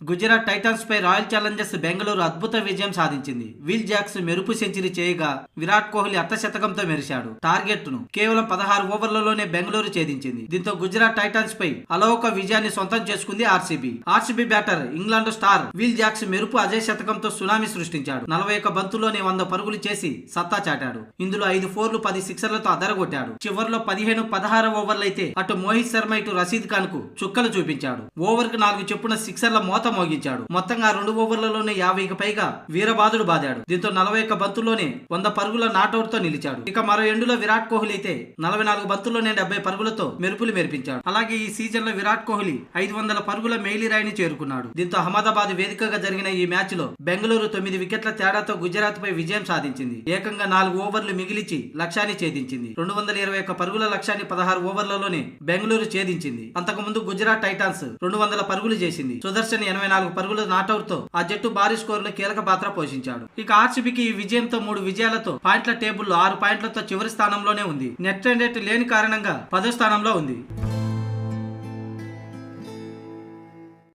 Gujarat Titans పై royal Challengers Bengaluru అద్భుత విజయం సాధించింది. విల్ జాక్స్ మెరుపు సెంచరీ చేయగా విరాట్ కోహ్లీ అర్ధశతకంతో మెరిశాడు. టార్గెట్ ను కేవలం 16 ఓవర్లలోనే బెంగళూరు ఛేదించింది. దీంతో గుజరాత్ టైటన్స్ పై అలౌక విజయాన్ని సొంతం చేసుకుంది RCB. RCB batter England star Will Jacks మెరుపు అజయ్ శతకంతో సునామీ సృష్టించాడు. 41 బంతుల్లోనే 100 పరుగులు చేసి సత్తా చాటాడు. ఇందులో 5 4లు 10 సిక్సర్లతో అదరగొట్టాడు. చివర్లో 15-16 ఓవర్లైతే అటు మోహిత్ శర్మ ఇటు రషీద్ ఖాన్ కు చుక్కలు చూపించాడు. ఓవర్ కు 4 చెప్పున సిక్సర్ల మోత మోగించాడు. మొత్తంగా 2 ఓవర్లలోనే 50కి పైగా వీరబాదుడు బాదాడు. దీంతో 41 బంతుల్లోనే 100 పరుగుల నాటౌట్ తో నిలిచాడు. ఇక మరో ఎండులో విరాట్ కోహ్లీ అయితే 44 బంతుల్లోనే 70 పరుగులతో మెరుపులు మెరిపించాడు. అలాగే ఈ సీజన్ లో విరాట్ కోహ్లీ 500 పరుగుల మేలిరాయిని చేరుకున్నాడు. దీంతో అహ్మదాబాద్ వేదికగా జరిగిన ఈ మ్యాచ్ లో బెంగళూరు 9 వికెట్ల తేడాతో గుజరాత్ పై విజయం సాధించింది. ఏకంగా 4 ఓవర్లు మిగిలిచి లక్ష్యాన్ని ఛేదించింది. 221 పరుగుల లక్ష్యాన్ని 16 ఓవర్లలోనే బెంగళూరు ఛేదించింది. అంతకుముందు గుజరాత్ టైటాన్స్ 200 పరుగులు చేసింది. సుదర్శన్ 84 పరుగుల నాటౌట్ తో ఆ జట్టు భారీ స్కోరులో కీలక పాత్ర పోషించాడు. ఇక ఆర్సీబీకి ఈ విజయంతో 3 విజయాలతో పాయింట్ల టేబుల్లో 6 పాయింట్లతో చివరి స్థానంలోనే ఉంది. నెట్ రన్ రేట్ లేని కారణంగా 10వ స్థానంలో ఉంది.